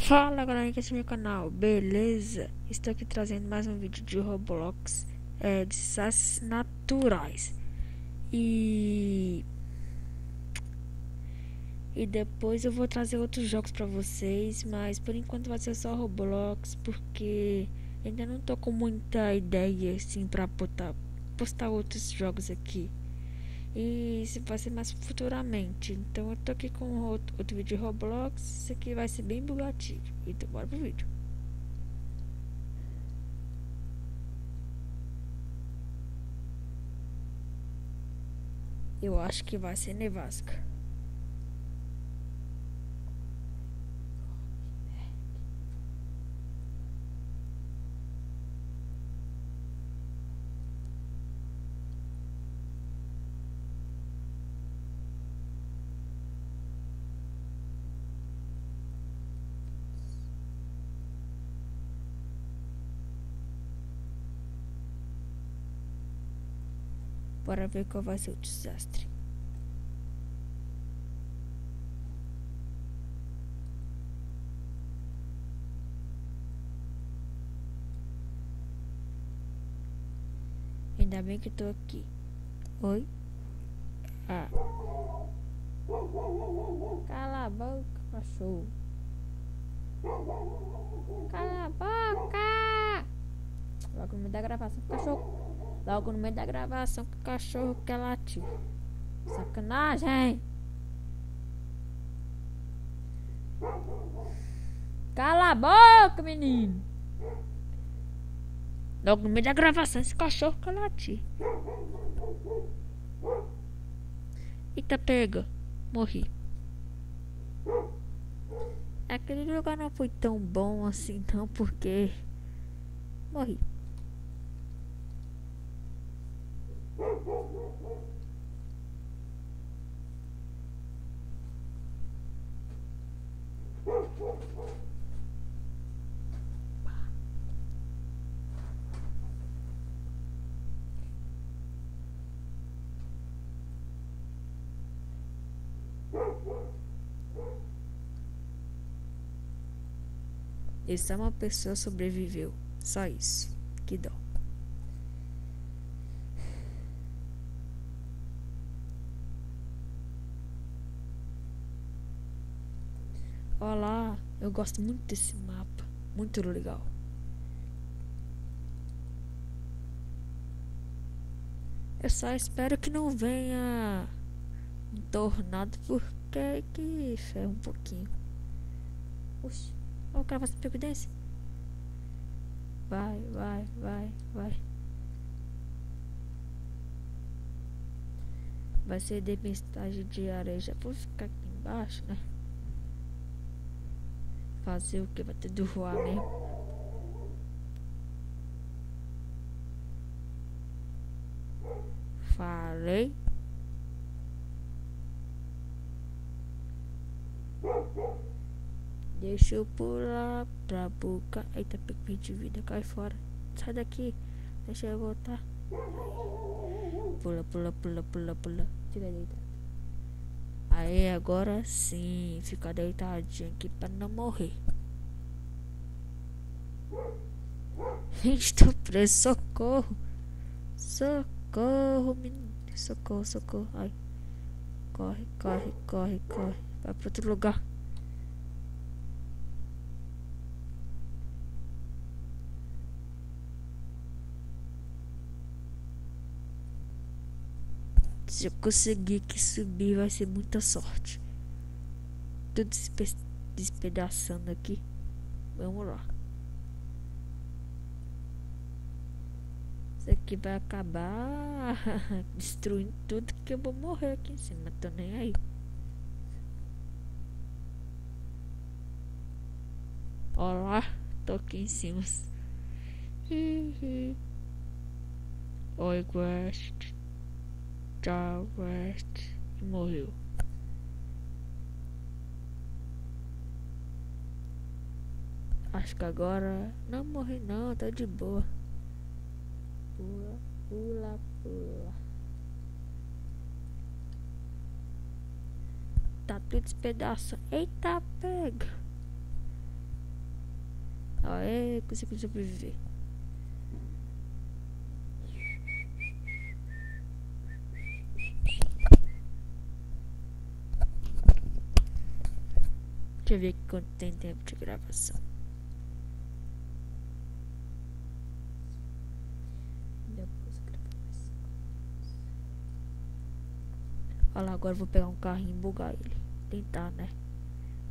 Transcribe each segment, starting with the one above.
Fala galera, que esse é meu canal, beleza? Estou aqui trazendo mais um vídeo de Roblox, de desastres naturais. E, e depois eu vou trazer outros jogos pra vocês, mas por enquanto vai ser só Roblox, porque ainda não tô com muita ideia assim pra postar outros jogos aqui. E isso vai ser mais futuramente. Então eu tô aqui com outro vídeo de Roblox. Isso aqui vai ser bem bugativo. Então bora pro vídeo. Eu acho que vai ser nevasca. Bora ver qual vai ser o desastre. Ainda bem que eu tô aqui. Oi? Ah. Cala a boca, cachorro. Cala a boca! Logo no meio da gravação que o cachorro. Logo no meio da gravação que o cachorro quer latir. Sacanagem! Cala a boca, menino! Logo no meio da gravação esse cachorro quer latir. Eita, pega. Morri. Aquele lugar não foi tão bom assim não, porque morri. E só uma pessoa sobreviveu. Só isso. Que dó. Olá, eu gosto muito desse mapa. Muito legal. Eu só espero que não venha um tornado, porque é que ferra um pouquinho. Oxi, olha o cara fazendo previdência. Vai, vai, vai, vai. Vai ser tempestade de areia. Já vou ficar aqui embaixo, né? Fazer o que? Vai ter do voar mesmo. Falei. Deixa eu pular pra boca. Eita, perdi de vida, cai fora. Sai daqui. Deixa eu voltar. Pula, pula, pula, pula, pula. Fica deitado. Aí, agora sim. Fica deitadinho aqui pra não morrer. Estou preso. Socorro. Socorro, menino. Socorro, socorro. Ai. Corre, corre, corre, corre. Vai pra outro lugar. Se eu conseguir que subir, vai ser muita sorte. Tudo despedaçando aqui. Vamos lá. Isso aqui vai acabar destruindo tudo, que eu vou morrer aqui em cima. Tô nem aí. Olá, tô aqui em cima. Oi, West. Tchau, West. E morreu. Acho que agora não morri não, tá de boa. Pula, pula, pula. Tá tudo despedaçando. Eita, pega. Aê, consegui sobreviver. Deixa eu ver quanto tem tempo de gravação. Olha lá, agora eu vou pegar um carrinho e bugar ele. Tentar, né?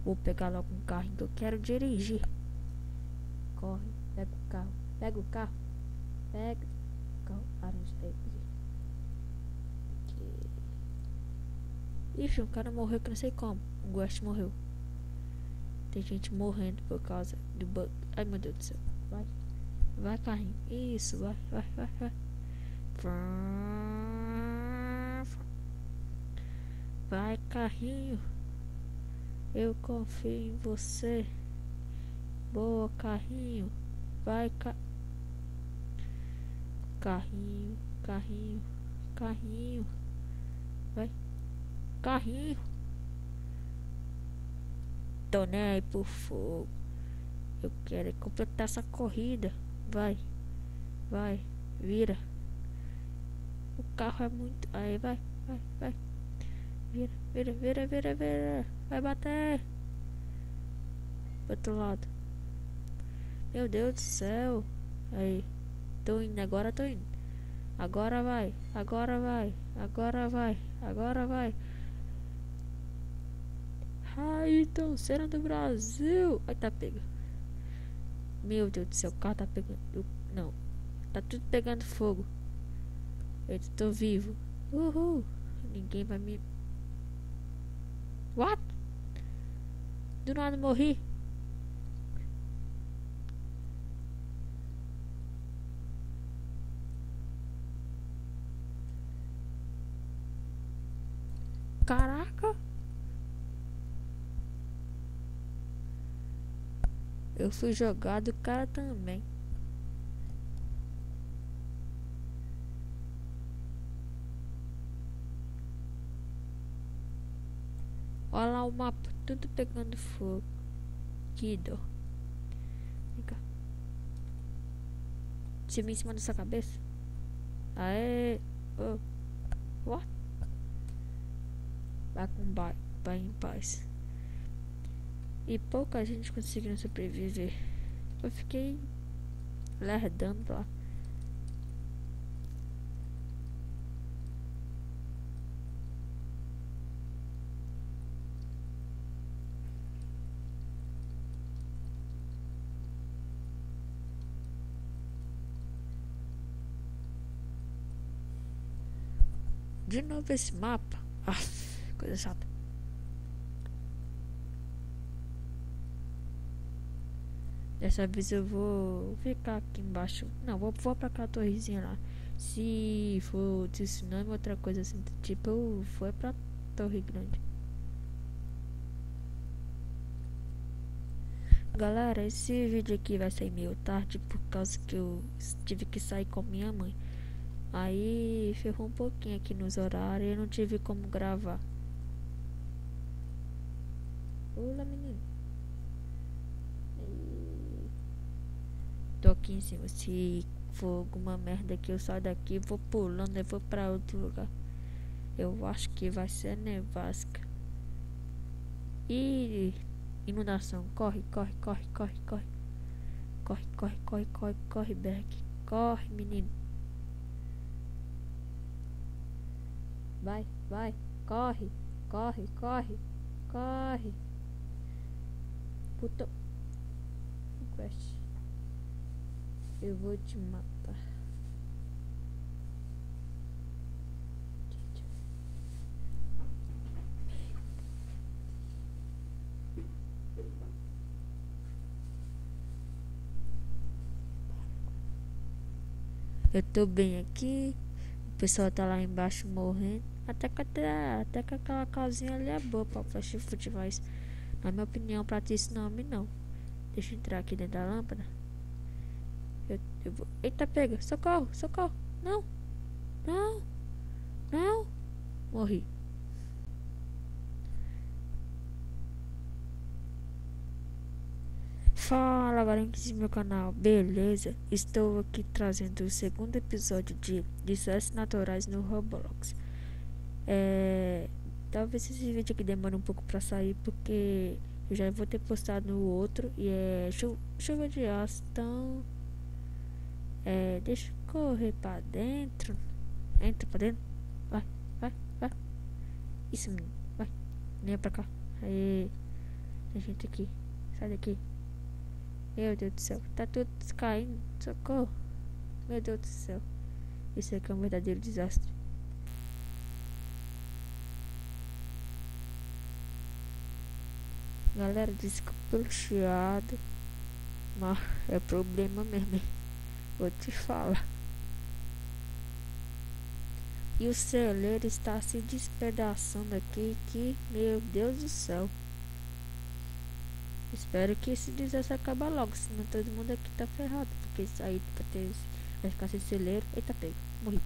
Vou pegar logo um carrinho que eu quero dirigir. Corre, pega o carro. Pega o carro. Pega o carro. Laranja. Ixi, o cara morreu que não sei como. O Ghost morreu. Tem gente morrendo por causa do bug. Ai, meu Deus do céu. Vai. Vai, carrinho. Isso, vai. Vai, carrinho. Eu confio em você. Boa, carrinho. Vai, carrinho. Vai. Carrinho. Tô nem aí por fogo. Eu quero completar essa corrida. Vai. Vira. O carro é muito. Aí, vai. Vira. Vai bater. Pro outro lado. Meu Deus do céu. Aí. Tô indo. Agora vai. Ayrton Senna do Brasil. Ai, tá pega. Meu Deus do céu. O carro tá pegando. Não. Tá tudo pegando fogo. Eu tô vivo. Uhul. Ninguém vai me... What? Do nada morri. Caraca. Eu fui jogado, o cara também. Olha lá o mapa, tudo pegando fogo. Que dó. Vem cá. Se vir em cima dessa cabeça. Aê. Oh. What? Vai em paz. E pouca gente conseguiu sobreviver. Eu fiquei lerdando lá. De novo esse mapa. Coisa chata. Dessa vez eu vou ficar aqui embaixo. Não, vou pra aquela torrezinha lá. Se for tsunami, outra coisa assim, tipo, eu vou pra Torre Grande. Galera, esse vídeo aqui vai sair meio tarde por causa que eu tive que sair com minha mãe. Aí ferrou um pouquinho aqui nos horários e eu não tive como gravar. Pula, menino. Tô aqui em cima. Se for alguma merda aqui, eu saio daqui, vou pulando e vou pra outro lugar. Eu acho que vai ser nevasca. E inundação. Corre, Berg. Corre, menino. Vai, corre. Puta. Crash. Eu vou te matar. Eu tô bem aqui. O pessoal tá lá embaixo morrendo. Até que aquela casinha ali é boa pra flash foot, mas na minha opinião, pra ter esse nome não. Deixa eu entrar aqui dentro da lâmpada. Eu vou... Eita, pega! Socorro! Não! Morri. Fala galera do meu canal, beleza? Estou aqui trazendo o segundo episódio de Desastres Naturais no Roblox. Talvez esse vídeo aqui demore um pouco pra sair, porque eu já vou ter postado no outro e é chuva de aço, então deixa eu correr pra dentro. Entra pra dentro, vai, vai, vai. Isso, menino, vai, vem pra cá. Aí, tem gente aqui, sai daqui. Meu Deus do céu, tá tudo caindo, socorro. Meu Deus do céu, isso aqui é um verdadeiro desastre. Galera, desculpa pelo chiado, mas é problema mesmo, hein? Vou te falar. E o celeiro está se despedaçando aqui, que meu Deus do céu. Espero que esse desastre acabe logo, senão todo mundo aqui tá ferrado. Porque isso aí vai ficar sem celeiro. Eita, pega, morri.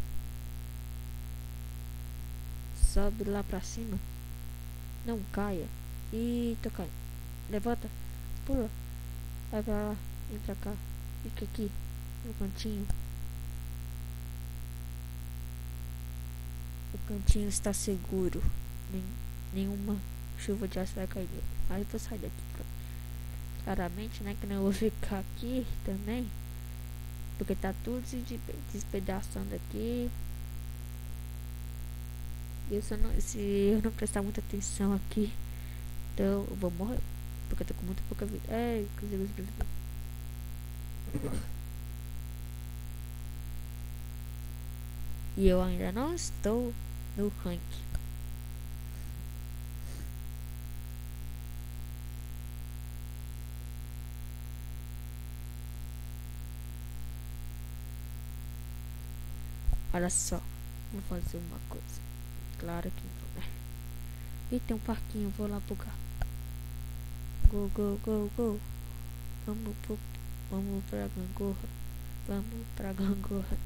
Sobe lá pra cima. Não caia. Ih, tô caindo. Levanta, pula. Vai pra lá, vem pra cá. Fica aqui, no cantinho. O cantinho está seguro. Nenhuma chuva de aço vai cair nele. Mas eu vou sair daqui, claramente, né, que não vou ficar aqui também, porque tá tudo se despedaçando aqui. Se eu não prestar muita atenção aqui, então eu vou morrer, porque eu tô com muito pouca vida. Consegui sobreviver. E eu ainda não estou no ranking. Olha só, vou fazer uma coisa. Claro que não, né? E tem um parquinho, vou lá bugar. Go, go, go, go. Vamos pra gangorra. Vamos pra gangorra.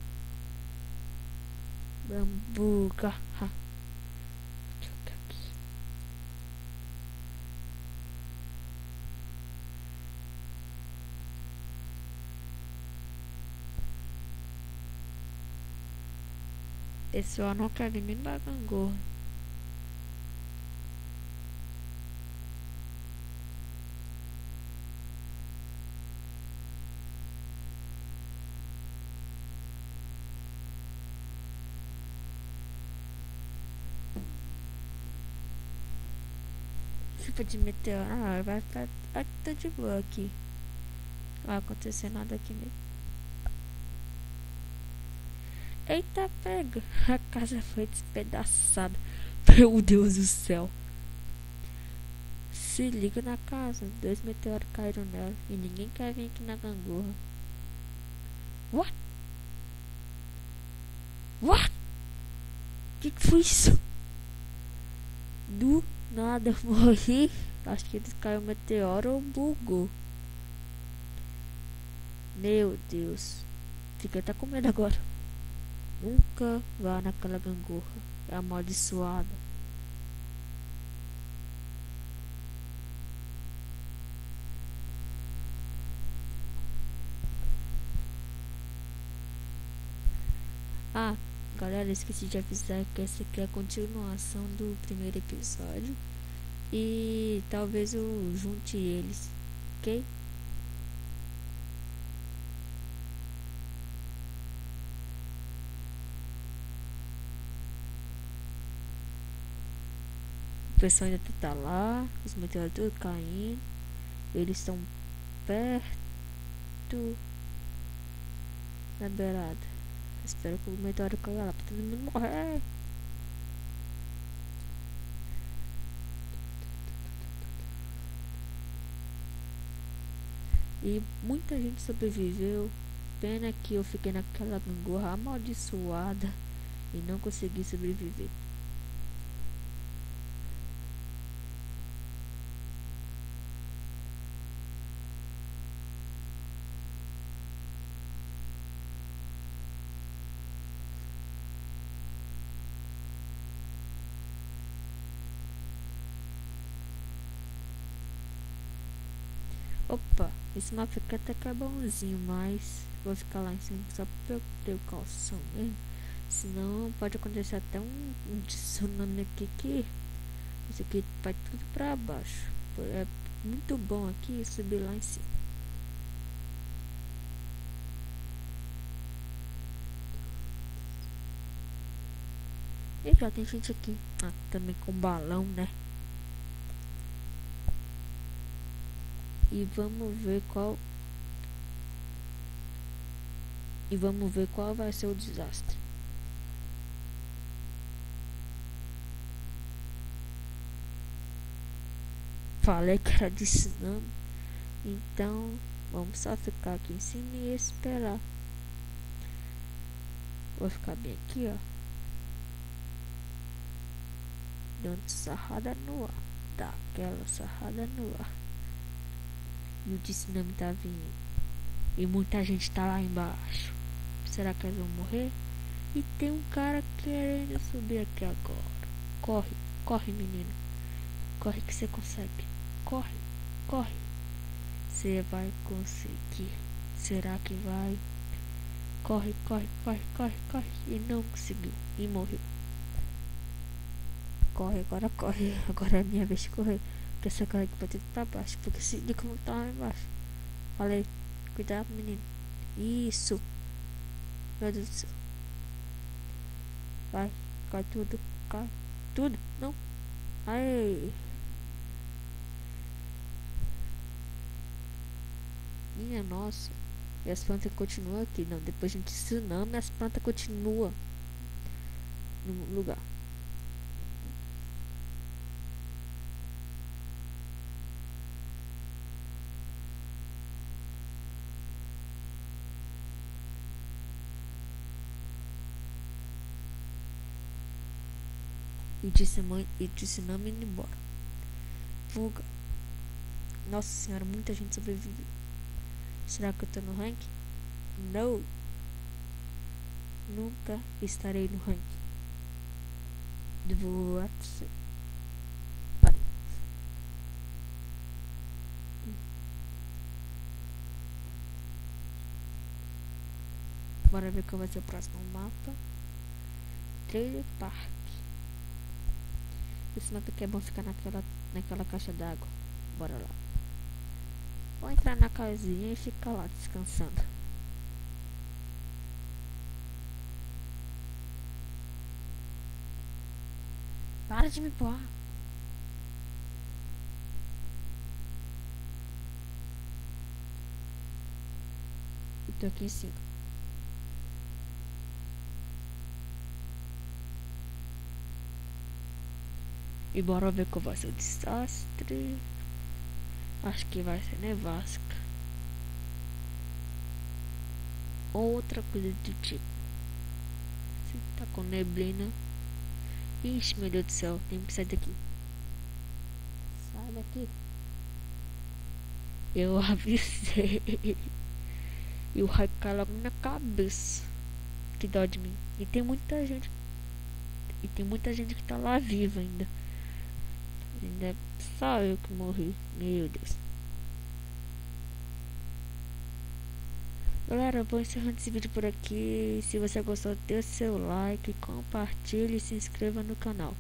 Vamos bugar. Deixa eu ver aqui. Pessoal, não quer nem da gangorra. Tipo de meteoro. Vai ficar. Tá de boa aqui. Não vai acontecer nada aqui mesmo. Eita, pega. A casa foi despedaçada. Meu Deus do céu. Se liga na casa. 2 meteoros caíram nela. E ninguém quer vir aqui na gangorra. What? What? Que foi isso? Do nada morri. Acho que eles caiu um meteoro ou bugou. Meu Deus. Fiquei até com medo agora. Nunca vá naquela gangorra. É amaldiçoada. Galera, esqueci de avisar que essa aqui é a continuação do primeiro episódio. E talvez eu junte eles, ok? O pessoal ainda tá lá, os meteoros tudo caindo. Eles estão perto na beirada. Espero que o meteoro caia lá pra todo mundo morrer. E muita gente sobreviveu. Pena que eu fiquei naquela gangorra amaldiçoada e não consegui sobreviver. Opa! Esse mapa aqui até que é bonzinho, mas vou ficar lá em cima só pra eu ter calção mesmo. Senão pode acontecer até um tsunami aqui que isso aqui vai tudo pra baixo. É muito bom aqui subir lá em cima. E já tem gente aqui. Ah, também com balão, né? E vamos ver qual. E vamos ver qual vai ser o desastre. Falei que era de tsunami. Então vamos só ficar aqui em cima e esperar. Vou ficar bem aqui, ó. Dando sarrada no ar. Daquela sarrada no ar. E o tsunami tá vindo. E muita gente tá lá embaixo. Será que eles vão morrer? E tem um cara querendo subir aqui agora. Corre, corre, menino. Corre que você consegue. Corre, corre. Você vai conseguir. Será que vai? Corre, corre, corre, corre, corre. E não conseguiu. E morreu. Corre, agora corre. Agora é a minha vez de correr. Porque essa corre aqui pra tudo pra baixo. Porque se de como tá lá embaixo. Falei. Cuidado, menino. Isso. Meu Deus do céu. Vai. Cai tudo. Cai. Tudo. Não. Ai. Minha nossa. E as plantas continuam aqui. Não, depois a gente tsunami, as plantas continuam no lugar. E tsunami indo embora. Fuga. Nossa senhora, muita gente sobreviveu. Será que eu tô no ranking? Não. Nunca estarei no ranking. Do WhatsApp. Parei. Bora ver qual vai ser o próximo mapa. Trailer Park. Esse mapa aqui é bom ficar naquela caixa d'água. Bora lá. Vou entrar na casinha e ficar lá descansando. Para de me pôr. Eu tô aqui em cima. E bora ver qual vai ser o desastre. Acho que vai ser nevasca. Outra coisa do tipo. Se tá com neblina. Ixi, meu Deus do céu. Tem que sair daqui. Sai daqui. Eu avisei. E o raio cai logo na cabeça. Que dó de mim. E tem muita gente. E tem muita gente que tá lá viva ainda. Ainda é só eu que morri. Meu Deus. Galera, eu vou encerrando esse vídeo por aqui. Se você gostou, dê seu like, compartilhe e se inscreva no canal.